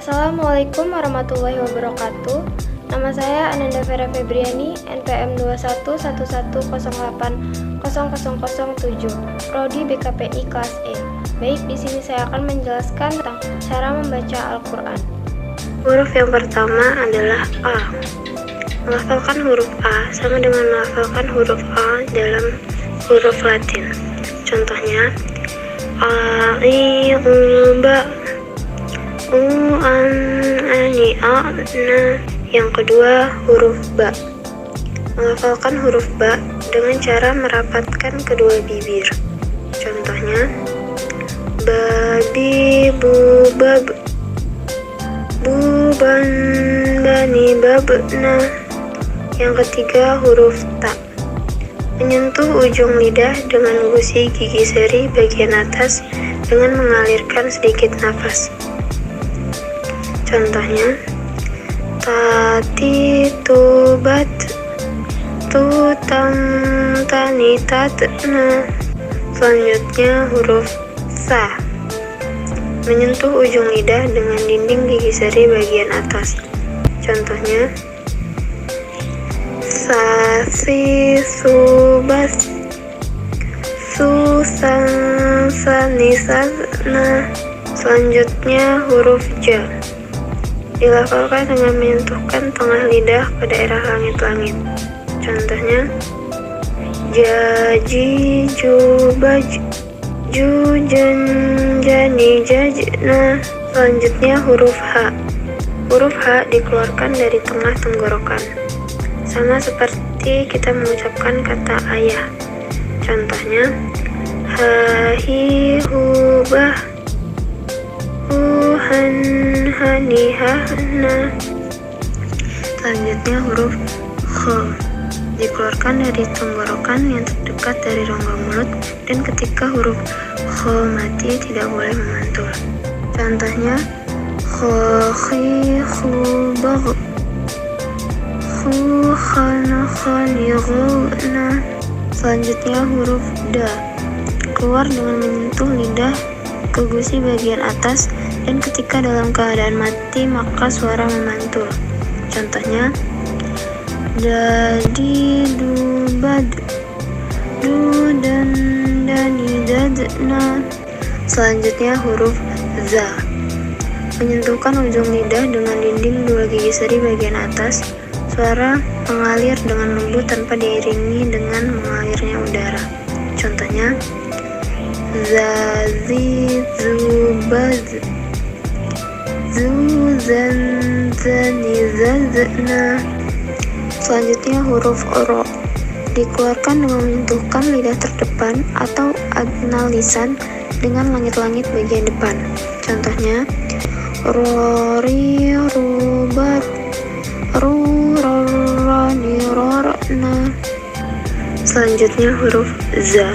Assalamualaikum warahmatullahi wabarakatuh. Nama saya Ananda Vera Febriani, NPM 2111080007, Prodi BKPI kelas E. Baik, di sini saya akan menjelaskan tentang cara membaca Al-Quran. Huruf yang pertama adalah A. Melafalkan huruf A sama dengan melafalkan huruf A dalam huruf Latin. Contohnya, A, I, U, Ba, U, An, Ani, A, Na. Yang kedua, huruf Ba. Melafalkan huruf Ba dengan cara merapatkan kedua bibir. Contohnya, Babi, Bu, Bab, Bu, Ban, Bani, Babna. Yang ketiga, huruf Ta. Menyentuh ujung lidah dengan gusi gigi seri bagian atas dengan mengalirkan sedikit nafas. Contohnya, Tati, Tubat, Tutam, Tani, Tatna. Selanjutnya, huruf Sa. Menyentuh ujung lidah dengan dinding gigi seri bagian atas. Contohnya, Sasi, Subas, Susan, Sani, Sana. Selanjutnya, huruf Ja. Dilafalkan dengan menyentuhkan tengah lidah ke daerah langit-langit. Contohnya, Jaji, Jubaj, Jujan, Jani, Jajna. Selanjutnya, huruf H. Huruf H dikeluarkan dari tengah tenggorokan, sama seperti kita mengucapkan kata ayah. Contohnya, Hahi, Hubah, Huhan, Hani, Hana. Selanjutnya, huruf Kh. Dikeluarkan dari tenggorokan yang terdekat dari rongga mulut, dan ketika huruf Kh mati tidak boleh memantul. Contohnya, Khohi, Khubag, Khana, Khani, Ghuna. Selanjutnya, huruf Da. Keluar dengan menyentuh lidah ke gusi bagian atas, dan ketika dalam keadaan mati maka suara memantul. Contohnya, Dadi, Dubad, Dudan, Dani, Dadna. Selanjutnya, huruf Za. Menyentuhkan ujung lidah dengan dinding dua gigi seri bagian atas. Suara mengalir dengan lembut tanpa diiringi dengan mengalirnya udara. Contohnya, Zazi, Zubaz, Zuzan, Zani, Zazna. Selanjutnya, huruf Ro. Dikeluarkan dengan menyentuhkan lidah terdepan atau adnal lisan dengan langit-langit bagian depan. Contohnya, Rori, Rubar, Rurani, Rorna. Selanjutnya, huruf Za.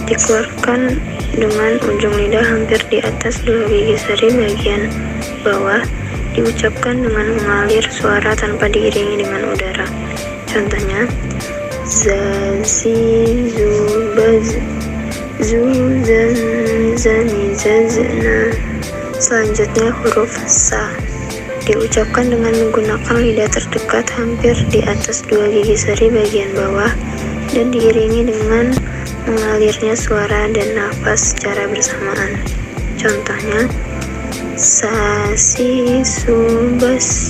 Dikeluarkan dengan ujung lidah hampir di atas dua gigi seri bagian bawah, diucapkan dengan mengalir suara tanpa diiringi dengan udara. Contohnya, Zazi, Zubaz, Zuzan, Zani, Zazna. Selanjutnya, huruf Sa. Diucapkan dengan menggunakan lidah terdekat hampir di atas dua gigi seri bagian bawah, dan diiringi dengan mengalirnya suara dan nafas secara bersamaan. Contohnya, Sasi, Subas,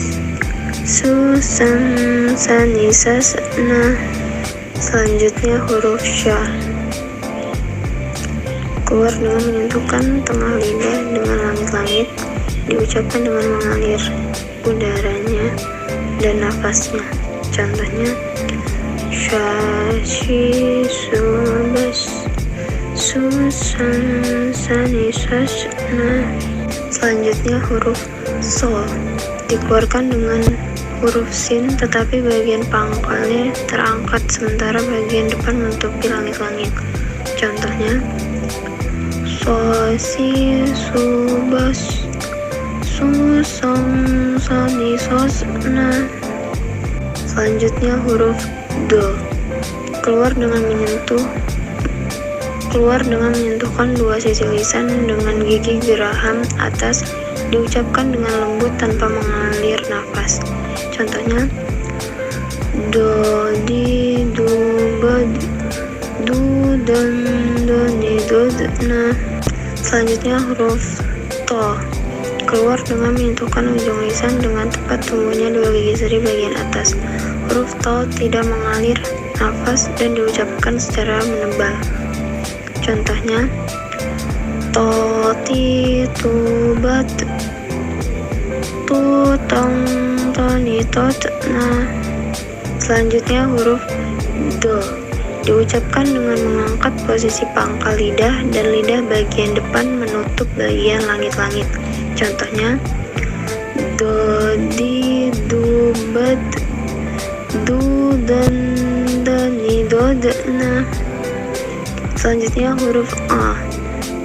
Susan, Sani, Sasna. Selanjutnya, huruf Sya. Keluar dengan menyentuhkan tengah lidah dengan langit-langit, diucapkan dengan mengalir udaranya dan nafasnya. Contohnya, Syashi, Subas, Susan, Sani, Sasna. Selanjutnya, huruf So. Dikeluarkan dengan huruf Sin, tetapi bagian pangkalnya terangkat sementara bagian depan menutupi langit-langit. Contohnya, Sosi, Subas, Susan, Sani, Sosna. Selanjutnya, huruf Do. Keluar dengan menyentuhkan dua sisi lisan dengan gigi geraham atas diucapkan dengan lembut tanpa mengalir nafas. Contohnya, do, di, du, ba, du, dan, do, ni, do, na. Selanjutnya huruf to, keluar dengan menyentuhkan ujung lisan dengan tepat tumbuhnya dua gigi seri bagian atas. Huruf to tidak mengalir nafas dan diucapkan secara menebal. Contohnya, to, ti, tu, bat, tu, tong, to, ni, to, na. Selanjutnya huruf do, diucapkan dengan mengangkat posisi pangkal lidah dan lidah bagian depan menutup bagian langit-langit. Contohnya, do, di, du, bat, du, dan, ni, do, na. Selanjutnya huruf a,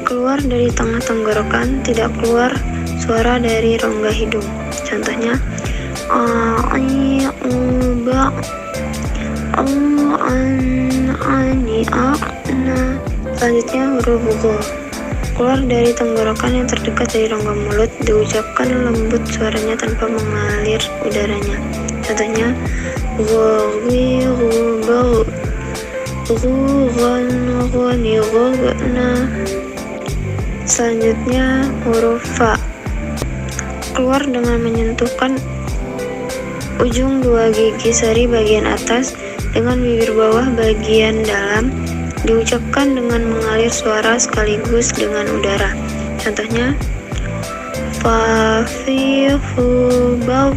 keluar dari tengah tenggorokan, tidak keluar suara dari rongga hidung. Contohnya, a, i, u, ba, o, an, ani, a, na. Selanjutnya huruf go, keluar dari tenggorokan yang terdekat dari rongga mulut, diucapkan lembut suaranya tanpa mengalir udaranya. Contohnya, go, wi, gu, ba, gu, gon, goni, go, na. Selanjutnya huruf fa, keluar dengan menyentuhkan ujung dua gigi seri bagian atas dengan bibir bawah bagian dalam, diucapkan dengan mengalir suara sekaligus dengan udara. Contohnya, fa, fi, fu, ba,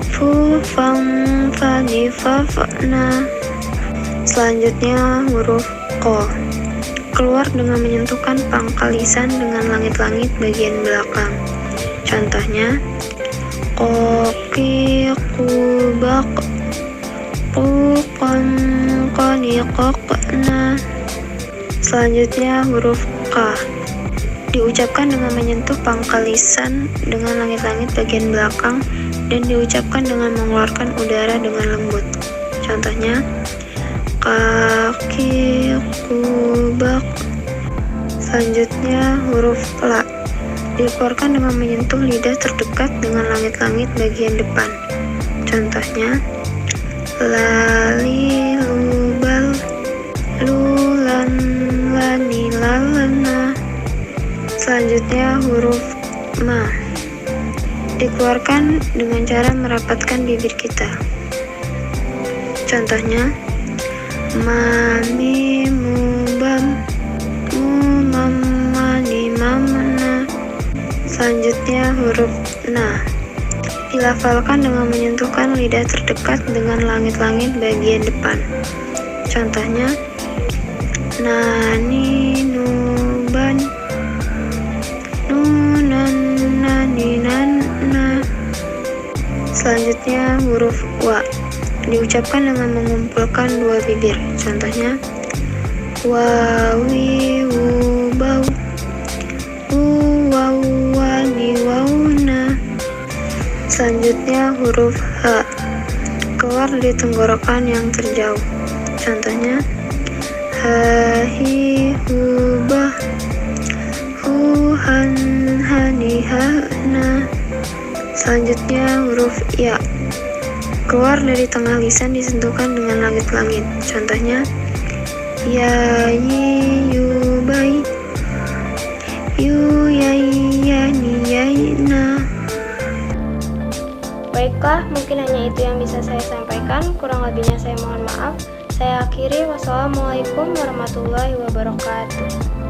fu, fam, fa, ni, fa, na. Selanjutnya huruf ko, keluar dengan menyentuhkan pangkal lisan dengan langit-langit bagian belakang. Contohnya, koki, kubak, kukon, koni, kokna. Selanjutnya huruf k, diucapkan dengan menyentuh pangkal lisan dengan langit-langit bagian belakang dan diucapkan dengan mengeluarkan udara dengan lembut. Contohnya, kaki, kubak. Selanjutnya huruf la, dikeluarkan dengan menyentuh lidah terdekat dengan langit-langit bagian depan. Contohnya, lali, lubal, lulan, lani, lalana. Selanjutnya huruf ma, dikeluarkan dengan cara merapatkan bibir kita. Contohnya, mami, mubam, mumam, mani, mamana. Selanjutnya huruf na, dilafalkan dengan menyentuhkan lidah terdekat dengan langit-langit bagian depan. Contohnya, nani, nuban, nunan, nani, nana. Selanjutnya huruf wa, diucapkan dengan mengumpulkan dua bibir. Contohnya, wawi, wubau, wau, wani, wauna. Selanjutnya huruf h, keluar dari tenggorokan yang terjauh. Contohnya, hahi, hubah, huhan, hani, hana. Selanjutnya huruf ya, keluar dari tengah lisan disentuhkan dengan langit-langit. Contohnya, yayi, yubai, yu, yai, yani, yaina. Baiklah, mungkin hanya itu yang bisa saya sampaikan. Kurang lebihnya saya mohon maaf. Saya akhiri. Wassalamualaikum warahmatullahi wabarakatuh.